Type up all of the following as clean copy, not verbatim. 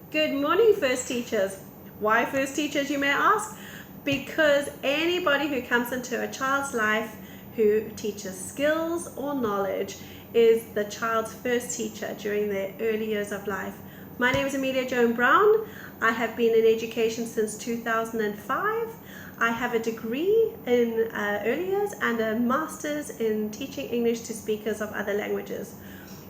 Good morning, first teachers. Why first teachers, you may ask? Because anybody who comes into a child's life who teaches skills or knowledge is the child's first teacher during their early years of life. My name is Amelia Joan Brown. I have been in education since 2005. I have a degree in early years and a master's in teaching English to speakers of other languages.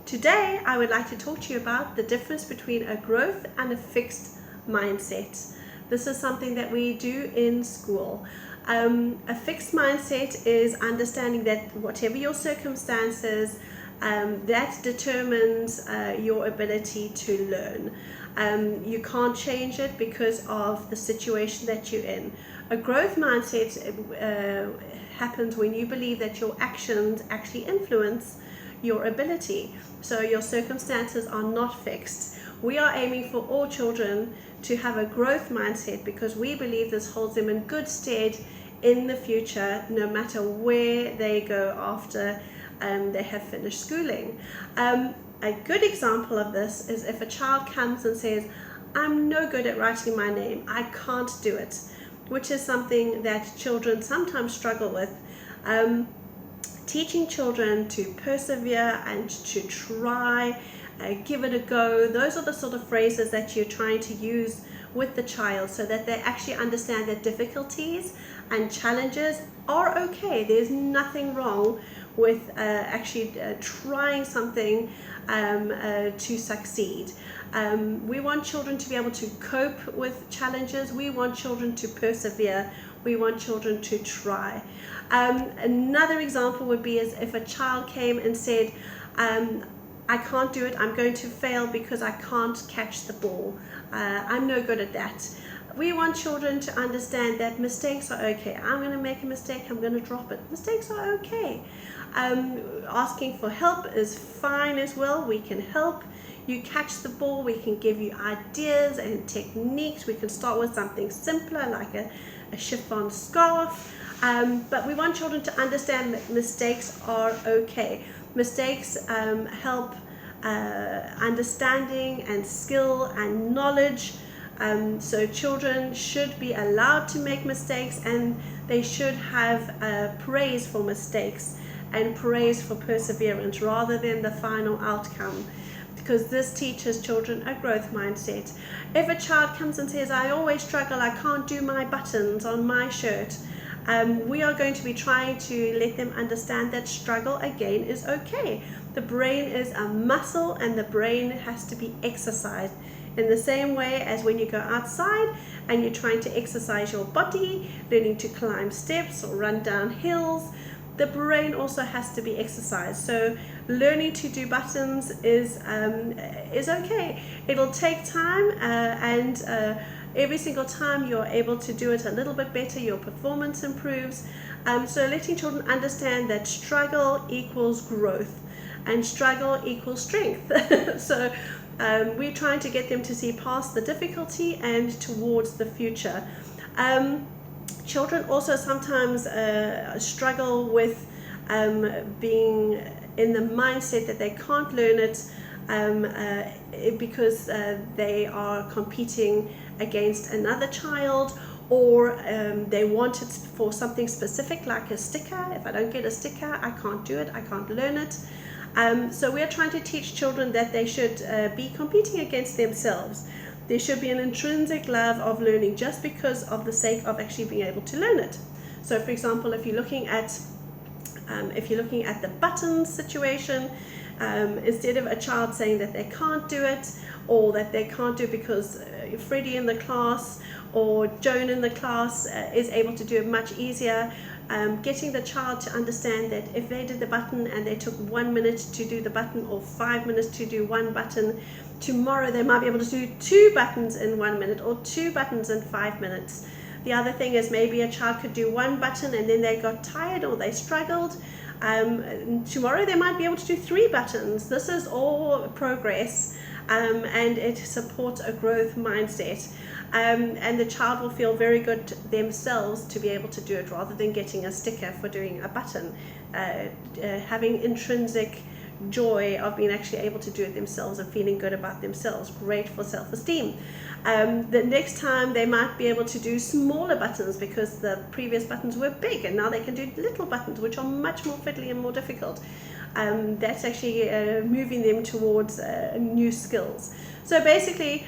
Today, I would like to talk to you about the difference between a growth and a fixed mindset. This is something that we do in school. A fixed mindset is understanding that whatever your circumstances, that determines your ability to learn. You can't change it because of the situation that you're in. A growth mindset happens when you believe that your actions actually influence your ability. So your circumstances are not fixed. We are aiming for all children to have a growth mindset because we believe this holds them in good stead in the future, no matter where they go after they have finished schooling. A good example of this is if a child comes and says, I'm no good at writing my name, I can't do it, which is something that children sometimes struggle with. Teaching children to persevere and to try, give it a go, those are the sort of phrases that you're trying to use with the child so that they actually understand that difficulties and challenges are okay. There's nothing wrong with actually trying something to succeed. We want children to be able to cope with challenges. We want children to persevere. We want children to try. Another example would be as if a child came and said, I can't do it, I'm going to fail because I can't catch the ball. I'm no good at that. We want children to understand that mistakes are okay. I'm going to make a mistake, I'm going to drop it. Mistakes are okay. Asking for help is fine as well. We can help you catch the ball. We can give you ideas and techniques. We can start with something simpler like a chiffon scarf. But we want children to understand that mistakes are okay. Mistakes help understanding and skill and knowledge. So children should be allowed to make mistakes, and they should have praise for mistakes and praise for perseverance rather than the final outcome, because this teaches children a growth mindset. If a child comes and says, I always struggle, I can't do my buttons on my shirt, we are going to be trying to let them understand that struggle again is okay. The brain is a muscle and the brain has to be exercised. In the same way as when you go outside and you're trying to exercise your body, learning to climb steps or run down hills, the brain also has to be exercised. So learning to do buttons is okay. It'll take time and every single time you're able to do it a little bit better, your performance improves. So letting children understand that struggle equals growth and struggle equals strength. So we're trying to get them to see past the difficulty and towards the future. Children also sometimes struggle with being in the mindset that they can't learn it because they are competing against another child, or they want it for something specific like a sticker. If I don't get a sticker, I can't do it, I can't learn it. So we're trying to teach children that they should be competing against themselves. There should be an intrinsic love of learning just because of the sake of actually being able to learn it. So for example, if you're looking at the buttons situation, instead of a child saying that they can't do it, or that they can't do it because Freddie in the class or Joan in the class is able to do it much easier, getting the child to understand that if they did the button and they took 1 minute to do the button or 5 minutes to do one button, tomorrow they might be able to do 2 buttons in 1 minute or 2 buttons in 5 minutes. The other thing is maybe a child could do 1 button and then they got tired or they struggled. Tomorrow they might be able to do 3 buttons. This is all progress, and it supports a growth mindset. And the child will feel very good themselves to be able to do it rather than getting a sticker for doing a button. Having intrinsic joy of being actually able to do it themselves and feeling good about themselves. Great for self-esteem. The next time they might be able to do smaller buttons because the previous buttons were big, and now they can do little buttons which are much more fiddly and more difficult. That's actually moving them towards new skills. So basically,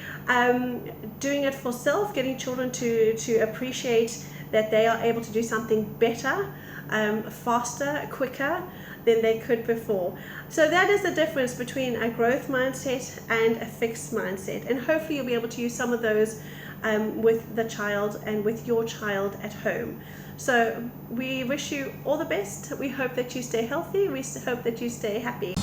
doing it for self, getting children to appreciate that they are able to do something better, faster, quicker than they could before. So that is the difference between a growth mindset and a fixed mindset, and hopefully you'll be able to use some of those with the child and with your child at home. So we wish you all the best. We hope that you stay healthy. We hope that you stay happy.